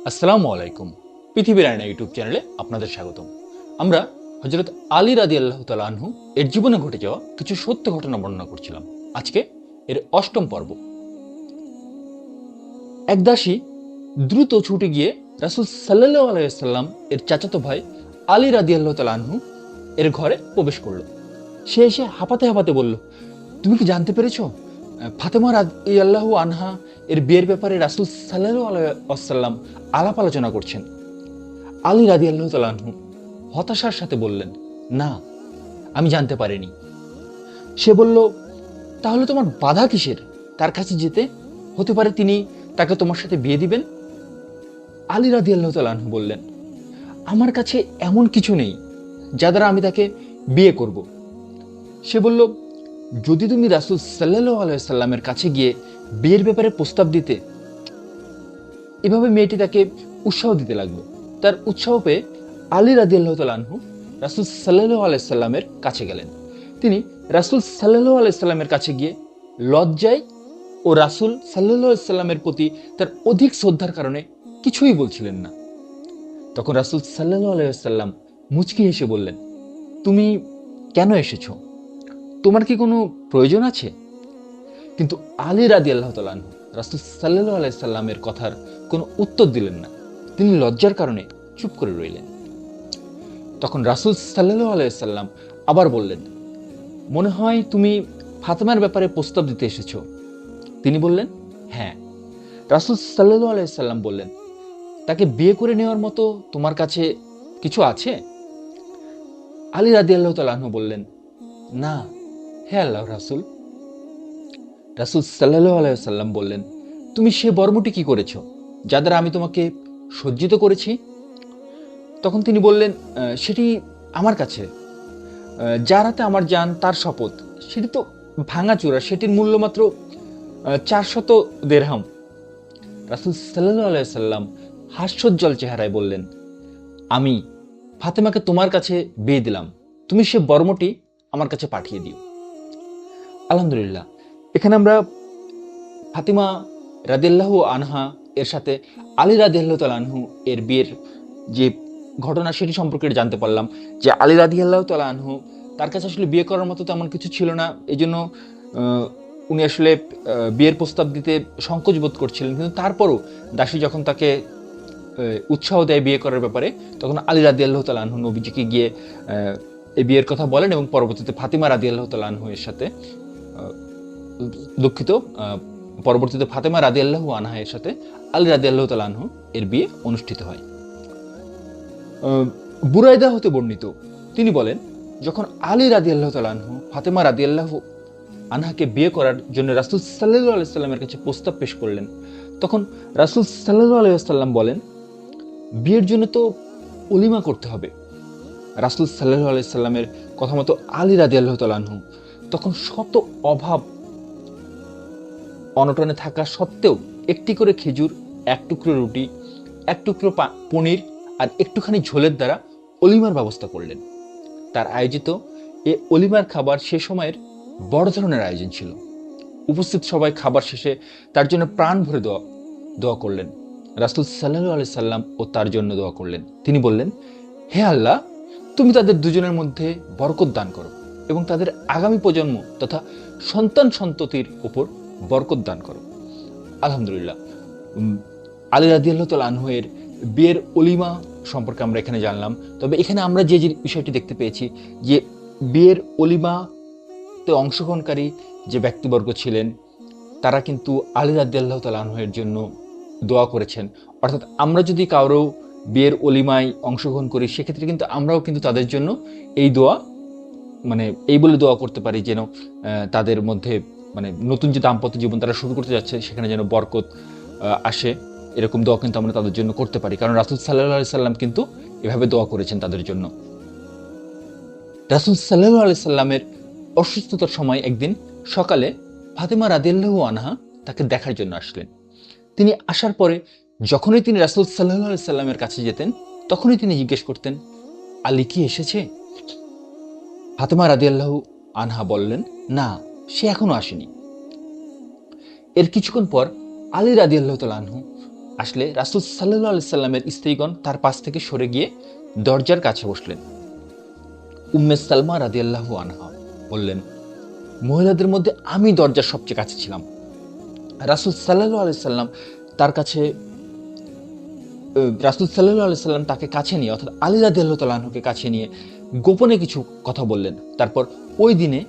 আসসালামু আলাইকুম। পৃথিবীর আয়না ইউটিউব চ্যানেলে আপনাদের স্বাগতম। আমরা হযরত আলী রাদিয়াল্লাহু তাআলা আনহু এর জীবনে ঘটে যাওয়া কিছু সত্য ঘটনা বর্ণনা করছিলাম। আজকে এর অষ্টম পর্ব। এক দাসী দ্রুত ছুটে গিয়ে রাসূল সাল্লাল্লাহু আলাইহি ওয়াসাল্লাম এর চাচাতো ভাই আলী রাদিয়াল্লাহু তাআলা আনহু এর ঘরে প্রবেশ করলো। সে এসে হাঁপাতে হাঁপাতে বলল, তুমি কি জানতে পেরেছো ফাতেমা রাদিয়াল্লাহু আনহা এর বিয়ের ব্যাপারে রাসূল সাল্লাল্লাহু আলাইহি ওয়াসাল্লাম আলাপ আলোচনা করছেন? আলী রাদিয়াল্লাহু তাআলা আনহু হতাশার সাথে বললেন, না, আমি জানতে পারিনি। সে বলল, তাহলে তোমার বাধা কিসের তার কাছে যেতে? হতে পারে তিনি তাকে তোমার সাথে বিয়ে দিবেন। আলী রাদিয়াল্লাহু তাআলা আনহু বললেন, আমার কাছে এমন কিছু নেই যা দ্বারা আমি তাকে বিয়ে করব। সে বলল, যদি তুমি রাসূল সাল্লাল্লাহু আলাইহি সাল্লামের কাছে গিয়ে বিয়ের ব্যাপারে প্রস্তাব দিতে। এভাবে মেয়েটি তাকে উৎসাহ দিতে লাগলো। তার উৎসাহ পেয়ে আলী রাদিয়াল্লাহু তাআলা আনহু রাসূল সাল্লাল্লাহু আলাইহি সাল্লামের কাছে গেলেন। তিনি রাসূল সাল্লাল্লাহু আলাইহি সাল্লামের কাছে গিয়ে লজ্জায় ও রাসূল সাল্লাল্লাহু আলাইহি সাল্লামের প্রতি তার অধিক শ্রদ্ধার কারণে কিছুই বলছিলেন না। তখন রাসূল সাল্লাল্লাহু আলাইহি সাল্লাম মুচকি হেসে বললেন, তুমি কেন এসেছো? তোমার কি কোনো প্রয়োজন আছে? কিন্তু আলী রাদিয়াল্লাহু তাআলা আনহু রাসূল সাল্লাল্লাহু আলাইহি সাল্লামের কথার কোনো উত্তর দিলেন না। তিনি লজ্জার কারণে চুপ করে রইলেন। তখন রাসূল সাল্লাল্লাহু আলাইহি সাল্লাম আবার বললেন, মনে হয় তুমি ফাতেমার ব্যাপারে প্রস্তাব দিতে এসেছো। তিনি বললেন, হ্যাঁ। রাসূল সাল্লাল্লাহু আলাইহি সাল্লাম বললেন, তাকে বিয়ে করে নেওয়ার মতো তোমার কাছে কিছু আছে? আলী রাদিয়াল্লাহু তাআলা আনহু বললেন, না হে আল্লাহর রাসূল। রাসূল সাল্লাল্লাহু আলাইহি সাল্লাম বললেন, তুমি সে বর্মটি কি করেছো যা দ্বারা আমি তোমাকে সজ্জিত করেছি? তখন তিনি বললেন, সেটি আমার কাছে, যার হাতে আমার জান তার শপথ, সেটি তো ভাঙাচোরা, সেটির মূল্য মাত্র 400 দিরহাম। রাসূল সাল্লাল্লাহু আলাইহি সাল্লাম হাস্যোজ্জ্বল চেহারায় বললেন, আমি ফাতেমাকে তোমার কাছে বিয়ে দিলাম, তুমি সে বর্মটি আমার কাছে পাঠিয়ে দিও। আলহামদুলিল্লাহ, এখানে আমরা ফাতিমা রাদিয়াল্লাহু আনহা এর সাথে আলী রাদিয়াল্লাহু তাআলা আনহু এর বিয়ের যে ঘটনা সেটি সম্পর্কে জানতে পারলাম যে আলী রাদিয়াল্লাহু তাআলা আনহু তার কাছে আসলে বিয়ে করার মতো তেমন কিছু ছিল না। এই জন্য উনি আসলে বিয়ের প্রস্তাব দিতে সংকোচ বোধ করছিলেন। কিন্তু তারপরও দাসী যখন তাকে উৎসাহ দেয় বিয়ে করার ব্যাপারে, তখন আলী রাদিয়াল্লাহু তাআলা আনহু নবীজিকে গিয়ে এই বিয়ের কথা বলেন এবং পরবর্তীতে ফাতিমা রাদিয়াল্লাহু তাআলা আনহু এর সাথে পরবর্তীতে ফাতেমা রাদিয়াল্লাহু আনহা এর সাথে আলী রাদিয়াল্লাহু তাআলা আনহু এর বিয়ে অনুষ্ঠিত হয়। বুরাইদা হতে বর্ণিত, তিনি বলেন, যখন আলী রাদিয়াল্লাহু তাআলা আনহু ফাতেমা রাদিয়াল্লাহু আনহাকে বিয়ে করার জন্য রাসূল সাল্লাল্লাহু আলাইহি সাল্লামের কাছে প্রস্তাব পেশ করলেন, তখন রাসূল সাল্লাল্লাহু আলাইহি সাল্লাম বলেন, বিয়ের জন্য তো ওলিমা করতে হবে। রাসূল সাল্লাল্লাহু আলাইহি সাল্লামের কথা মতো আলী রাদিয়াল্লাহু তাআলা আনহু তখন শত অভাব অনটনে থাকা সত্ত্বেও একটি করে খেজুর, এক টুকরো রুটি, এক টুকরো পনির আর একটুখানি ঝোলের দ্বারা অলিমার ব্যবস্থা করলেন। তার আয়োজিত এ অলিমার খাবার সে সময়ের বড় ধরনের আয়োজন ছিল। উপস্থিত সবাই খাবার শেষে তার জন্য প্রাণ ভরে দোয়া করলেন। রাসূল সাল্লাল্লাহু আলাইহি সাল্লাম ও তার জন্য দোয়া করলেন। তিনি বললেন, হে আল্লাহ, তুমি তাদের দুজনের মধ্যে বরকত দান করো এবং তাদের আগামী প্রজন্ম তথা সন্তান সন্ততির উপর বরকত দান করো। আলহামদুলিল্লাহ, আলী রাদিয়াল্লাহু তাআলা আনহু এর বিয়ের অলিমা সম্পর্কে আমরা এখানে জানলাম। তবে এখানে আমরা যে বিষয়টি দেখতে পেয়েছি যে বিয়ের অলিমাতে অংশগ্রহণকারী যে ব্যক্তিবর্গ ছিলেন তারা কিন্তু আলী রাদিয়াল্লাহু তাআলা আনহু এর জন্য দোয়া করেছেন। অর্থাৎ আমরা যদি কারো বিয়ের অলিমায় অংশগ্রহণ করি সেক্ষেত্রে কিন্তু আমরাও কিন্তু তাদের জন্য এই দোয়া এই বলে দোয়া করতে পারি যেন তাদের মধ্যে নতুন যে দাম্পত্য জীবন তারা শুরু করতে যাচ্ছে সেখানে যেন বরকত আসে। এরকম দোয়া কিন্তু আমরা তাদের জন্য করতে পারি, কারণ রাসূল সাল্লাল্লাহু আলাইহি সাল্লাম কিন্তু এভাবে দোয়া করেছেন তাদের জন্য। রাসূল সাল্লাল্লাহু আলাইহি সাল্লামের অসুস্থতার সময় একদিন সকালে ফাতেমা রাদিয়াল্লাহু আনহা তাকে দেখার জন্য আসলেন। তিনি আসার পরে যখনই তিনি রাসূল সাল্লাল্লাহু আলাইহি সাল্লামের কাছে যেতেন তখনই তিনি জিজ্ঞেস করতেন, আলী কি এসেছে? ফাতেমা রাদিয়াল্লাহু আনহা বললেন, না, সে এখনো আসেনি। এর কিছুক্ষণ পর আলী রাদিয়াল্লাহু তাআলা আনহু আসলে রাসূল সাল্লাল্লাহু আলাইহি সাল্লামের স্ত্রীগণ তার পাশ থেকে সরে গিয়ে দরজার কাছে বসলেন। উম্মে সালমা রাদিয়াল্লাহু আনহা বললেন, মহিলাদের মধ্যে আমি দরজার সবচেয়ে কাছে ছিলাম। রাসূল সাল্লাল্লাহু আলাইহি সাল্লাম তার কাছে রাসূল সাল্লাল্লাহু আলাইহি সাল্লাম তাকে কাছে নিয়ে, অর্থাৎ আলী রাদিয়াল্লাহু তাআলা আনহুকে কাছে নিয়ে গোপনে কিছু কথা বললেন। তারপর ওই দিনে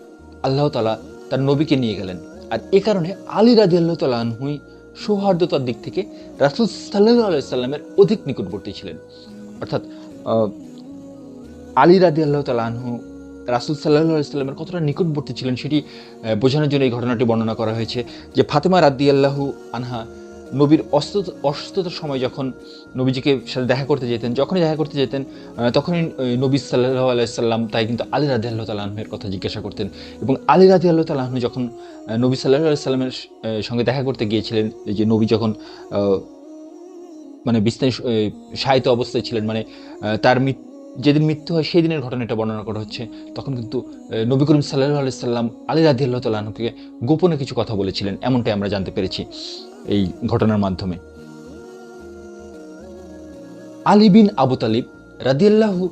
আল্লাহ তাআলা তার নবীকে নিয়ে গেলেন। আর এ কারণে আলী রাদিয়াল্লাহু তাআলা আনহুই সৌহার্দ্যতার দিক থেকে রাসূল সাল্লাল্লাহু আলাইহি সাল্লামের অধিক নিকটবর্তী ছিলেন। অর্থাৎ আলী রাদিয়াল্লাহু তাআলা আনহু রাসূল সাল্লাল্লাহু আলাইহি সাল্লামের কতটা নিকটবর্তী ছিলেন সেটি বোঝানোর জন্য এই ঘটনাটি বর্ণনা করা হয়েছে যে ফাতেমা রাদিয়াল্লাহু আনহা নবীর অসুস্থতার সময় যখন নবীজিকে সাথে দেখা করতে যেতেন, যখনই দেখা করতে যেতেন তখনই নবী সাল্লাল্লাহু আলাইহি সাল্লাম তাই কিন্তু আলী রাদিয়াল্লাহু তাআলা আনহুর কথা জিজ্ঞাসা করতেন। এবং আলী রাদিয়াল্লাহু তাআলা আনহু যখন নবী সাল্লাল্লাহু আলাইহি সাল্লামের সঙ্গে দেখা করতে গিয়েছিলেন, যে নবী যখন মানে বিছানায় শায়িত অবস্থায় ছিলেন, মানে তার যেদিন মৃত্যু হয় সেই দিনের ঘটনাটা বর্ণনা করা হচ্ছে, তখন কিন্তু নবী করিম সাল্লাল্লাহু আলাইহি সাল্লাম আলী রাদিয়াল্লাহু তাআলা আনহুকে গোপনে কিছু কথা বলেছিলেন, এমনটাই আমরা জানতে পেরেছি এই ঘটনার মাধ্যমে। আলী বিন আবু তালিব রাদিয়াল্লাহু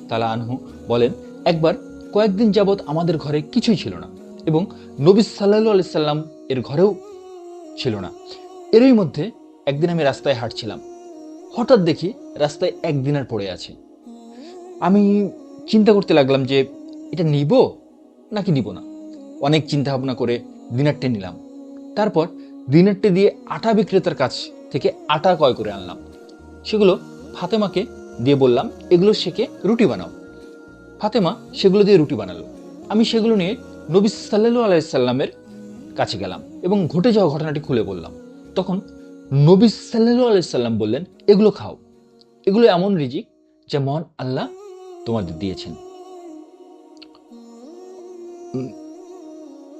তাআলা আনহু বলেন, একবার কয়েকদিন যাবৎ আমাদের ঘরে কিছুই ছিল না এবং নবী সাল্লাল্লাহু আলাইহি সাল্লাম এর ঘরেও ছিল না। এরই মধ্যে একদিন আমি রাস্তায় হাঁটছিলাম, হঠাৎ দেখি রাস্তায় এক দিনার পড়ে আছে। আমি চিন্তা করতে লাগলাম যে এটা নিব নাকি নিব না। অনেক চিন্তা ভাবনা করে দিনারটা নিলাম। তারপর দিনারটা দিয়ে আটা বিক্রেতার কাছ থেকে আটা ক্রয় করে আনলাম। সেগুলো ফাতেমাকে দিয়ে বললাম, এগুলো সেকে রুটি বানাও। ফাতেমা সেগুলো দিয়ে রুটি বানালো। আমি সেগুলো নিয়ে নবী সাল্লাল্লাহু আলাইহি সাল্লামের কাছে গেলাম এবং ঘটে যাওয়া ঘটনাটি খুলে বললাম। তখন নবী সাল্লাল্লাহু আলাইহি সাল্লাম বললেন, এগুলো খাও, এগুলো এমন রিজিক যা মহান আল্লাহ তোমাদের দিয়েছেন।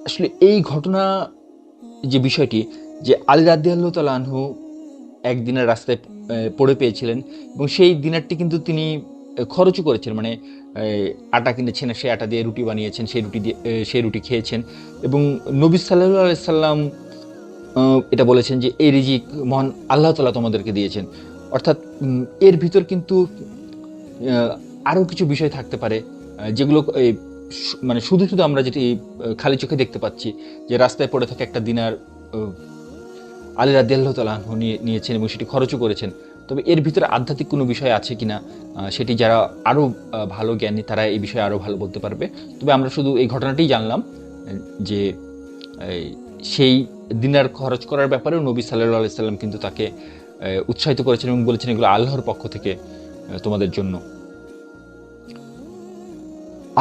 আসলে এই ঘটনা যে বিষয়টি, যে আলী রাদিয়াল্লাহু তাআলা আনহু একদিনের রাস্তায় পড়ে পেয়েছিলেন এবং সেই দিনারটি কিন্তু তিনি খরচও করেছেন, মানে আটা কিনেছেন, সেই আটা দিয়ে রুটি বানিয়েছেন, সেই রুটি খেয়েছেন এবং নবী সাল্লাল্লাহু আলাইহি সাল্লাম এটা বলেছেন যে এই রিজিক মহান আল্লাহ তাআলা তোমাদেরকে দিয়েছেন। অর্থাৎ এর ভিতর কিন্তু আরও কিছু বিষয় থাকতে পারে যেগুলো মানে শুধু শুধু আমরা যেটি খালি চোখে দেখতে পাচ্ছি, যে রাস্তায় পড়ে থাকা একটা দিনার আলী রাদিয়াল্লাহু তাআলা আনহু নিয়েছেন এবং সেটি খরচও করেছেন। তবে এর ভিতরে আধ্যাত্মিক কোনো বিষয় আছে কিনা সেটি যারা আরও ভালো জ্ঞানী তারা এই বিষয়ে আরও ভালো বলতে পারবে। তবে আমরা শুধু এই ঘটনাটিই জানলাম যে সেই দিনার খরচ করার ব্যাপারেও নবী সাল্লাল্লাহু আলাইহি সাল্লাম কিন্তু তাকে উৎসাহিত করেছেন এবং বলেছেন এগুলো আল্লাহর পক্ষ থেকে তোমাদের জন্য।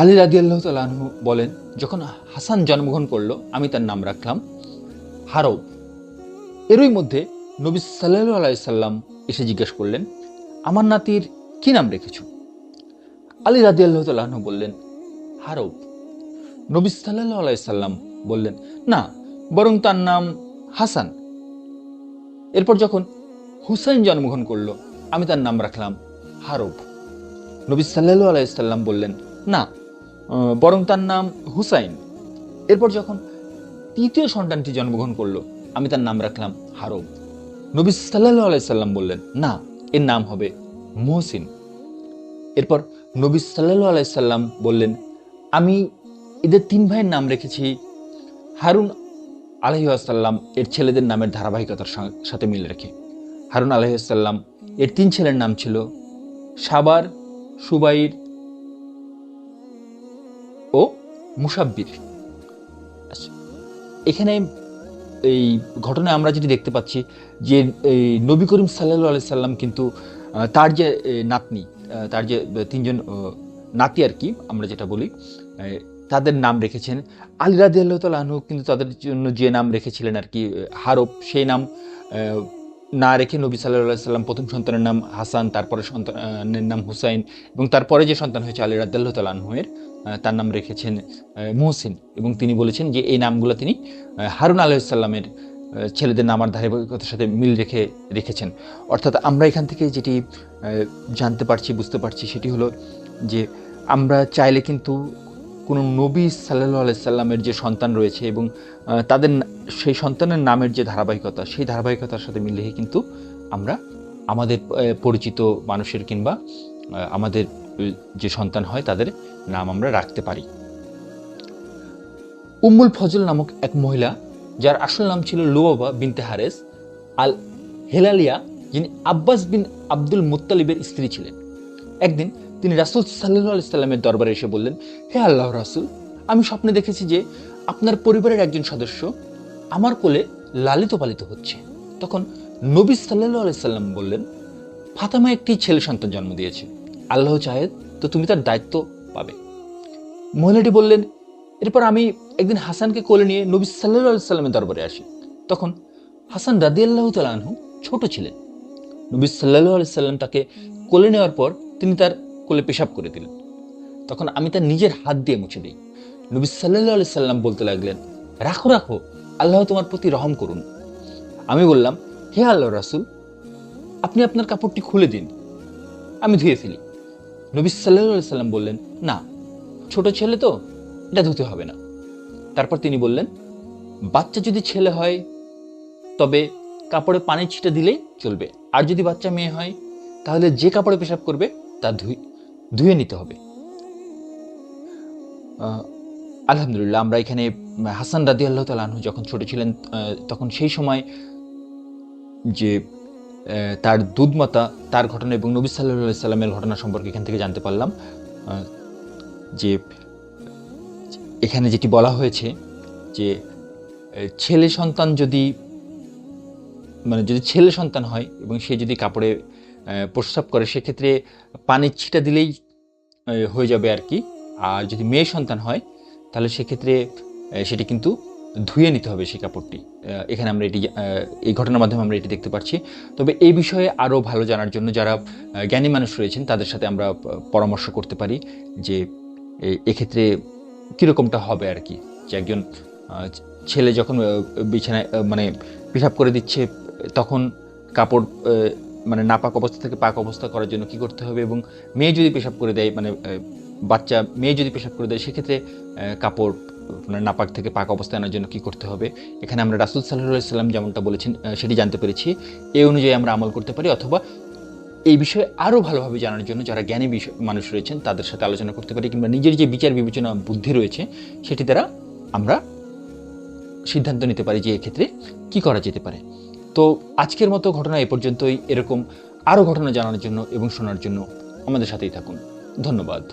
আলী রাদিয়াল্লাহু তাআলা আনহু বলেন, যখন হাসান জন্মগ্রহণ করলো আমি তার নাম রাখলাম হারব। এরই মধ্যে নবী সাল্লাল্লাহু আলাইহি সাল্লাম এসে জিজ্ঞেস করলেন, আমার নাতির কি নাম রেখেছো? আলী রাদিয়াল্লাহু তাআলা আনহু বললেন, হারব। নবী সাল্লাল্লাহু আলাইহি সাল্লাম বললেন, না, বরং তার নাম হাসান। এরপর যখন হুসাইন জন্মগ্রহণ করলো আমি তার নাম রাখলাম হারব। নবী সাল্লাল্লাহু আলাইহি সাল্লাম বললেন, না, বরং তার নাম হুসাইন। এরপর যখন তৃতীয় সন্তানটি জন্মগ্রহণ করলো আমি তার নাম রাখলাম হারব। নবী সাল্লাল্লাহু আলাইহি সাল্লাম বললেন, না, এর নাম হবে মুহসিন। এরপর নবী সাল্লাল্লাহু আলাইহি সাল্লাম বললেন, আমি এদের তিন ভাইয়ের নাম রেখেছি হারুন আলাইহিস সালাম এর ছেলেদের নামের ধারাবাহিকতার সাথে মিল রেখে। হারুন আলাইহিস সালাম এর তিন ছেলের নাম ছিল সাবার, সুবাইর ও মুসাব্বির। এখানে এই ঘটনায় আমরা যেটি দেখতে পাচ্ছি যে নবী করিম সাল্লাল্লাহু আলাইহি সাল্লাম কিন্তু তার যে নাতনি, তার যে তিনজন নাতি আর কি আমরা যেটা বলি, তাদের নাম রেখেছেন। আলী রাদিয়াল্লাহু তাআলা আনহু কিন্তু তাদের জন্য যে নাম রেখেছিলেন আর কি হারব, সেই নাম না রেখে নবী সাল্লাল্লাহু আলাইহি সাল্লাম প্রথম সন্তানের নাম হাসান, তারপরে সন্তানের নাম হুসাইন এবং তারপরে যে সন্তান হয়েছে আলী রাদিয়াল্লাহু তাআলা আনহু এর তার নাম রেখেছেন মুহসিন এবং তিনি বলেছেন যে এই নামগুলো তিনি হারুন আলাইহিস সালামের ছেলেদের নামার ধারাবাহিকতার সাথে মিল রেখেছেন। অর্থাৎ আমরা এখান থেকে যেটি জানতে পারছি, বুঝতে পারছি সেটি হলো যে আমরা চাইলে কিন্তু কোনো নবী সাল্লাল্লাহু আলাইহি সাল্লামের যে সন্তান রয়েছে এবং তাদের সেই সন্তানের নামের যে ধারাবাহিকতা, সেই ধারাবাহিকতার সাথে মিল রেখে কিন্তু আমরা আমাদের পরিচিত মানুষের কিংবা আমাদের যে সন্তান হয় তাদের নাম আমরা রাখতে পারি। উম্মুল ফজল নামক এক মহিলা, যার আসল নাম ছিল লুবাবা বিনতে হারেস আল হেলালিয়া, যিনি আব্বাস বিন আব্দুল মুত্তালিবের স্ত্রী ছিলেন, একদিন তিনি রাসূল সাল্লাল্লাহু আলাইহি সাল্লামের দরবারে এসে বললেন, হে আল্লাহর রাসূল, আমি স্বপ্নে দেখেছি যে আপনার পরিবারের একজন সদস্য আমার কোলে লালিত পালিত হচ্ছে। তখন নবী সাল্লাল্লাহু আলাইহি সাল্লাম বললেন, ফাতেমা একটি ছেলে সন্তান জন্ম দিয়েছে, আল্লাহ চাহে তো তুমি তার দায়িত্ব পাবে। মহিলাটি বললেন, এরপর আমি একদিন হাসানকে কোলে নিয়ে নবী সাল্লাল্লাহু আলাইহি সাল্লামের দরবারে আসি। তখন হাসান রাদিয়াল্লাহু তাআলা আনহু ছোট ছিলেন। নবী সাল্লাল্লাহু আলাইহি সাল্লাম তাকে কোলে নেওয়ার পর তিনি তার কোলে পেশাব করে দিলেন। তখন আমি তার নিজের হাত দিয়ে মুছে দিই। নবী সাল্লাল্লাহু আলাইহি সাল্লাম বলতে লাগলেন, রাখো রাখো, আল্লাহ তোমার প্রতি রহম করুন। আমি বললাম, হে আল্লাহর রাসূল, আপনি আপনার কাপড়টি খুলে দিন, আমি ধুয়ে ফেলি। নবী সাল্লাল্লাহু আলাইহি সাল্লাম বললেন, না, ছোট ছেলে তো, এটা ধুতে হবে না। তারপর তিনি বললেন, বাচ্চা যদি ছেলে হয় তবে কাপড়ে পানির ছিটা দিলেই চলবে, আর যদি বাচ্চা মেয়ে হয় তাহলে যে কাপড়ে পেশাব করবে তা ধুয়ে নিতে হবে। আলহামদুলিল্লাহ, আমরা এখানে হাসান রাদিয়াল্লাহু তাআলা আনহু যখন ছোট ছিলেন তখন সেই সময় যে তার দুধমাতা, তার ঘটনা এবং নবী সাল্লাল্লাহু আলাইহি সাল্লামের ঘটনা সম্পর্কে এখান থেকে জানতে পারলাম। যে এখানে যেটি বলা হয়েছে যে ছেলে সন্তান যদি ছেলে সন্তান হয় এবং সে যদি কাপড়ে প্রস্রাব করে, সেক্ষেত্রে পানির ছিটা দিলেই হয়ে যাবে আর কি। আর যদি মেয়ে সন্তান হয় তাহলে সেক্ষেত্রে সেটি কিন্তু ধুয়ে নিতে হবে সেই কাপড়টি। এখানে আমরা এই ঘটনার মাধ্যমে আমরা এটি দেখতে পাচ্ছি। তবে এই বিষয়ে আরও ভালো জানার জন্য যারা জ্ঞানী মানুষ রয়েছেন তাদের সাথে আমরা পরামর্শ করতে পারি যে এক্ষেত্রে কীরকমটা হবে আর কি। যে একজন ছেলে যখন বিছানায় পেশাব করে দিচ্ছে, তখন কাপড় নাপাক অবস্থা থেকে পাক অবস্থা করার জন্য কি করতে হবে, এবং মেয়ে যদি পেশাব করে দেয়, মেয়ে যদি পেশাব করে দেয়, সেক্ষেত্রে কাপড় নাপাক থেকে পাক অবস্থায় আনার জন্য কি করতে হবে। এখানে আমরা রাসূল সাল্লাল্লাহু আলাইহি সাল্লাম যেমনটা বলেছেন সেটি জানতে পেরেছি। এই অনুযায়ী আমরা আমল করতে পারি, অথবা এই বিষয়ে আরও ভালোভাবে জানার জন্য যারা জ্ঞানী মানুষ রয়েছেন তাদের সাথে আলোচনা করতে পারি, কিংবা নিজের যে বিচার বিবেচনা বুদ্ধি রয়েছে সেটি দ্বারা আমরা সিদ্ধান্ত নিতে পারি যে এক্ষেত্রে কি করা যেতে পারে। তো আজকের মতো ঘটনা এ পর্যন্তই। এরকম আরও ঘটনা জানার জন্য এবং শোনার জন্য আমাদের সাথেই থাকুন। ধন্যবাদ।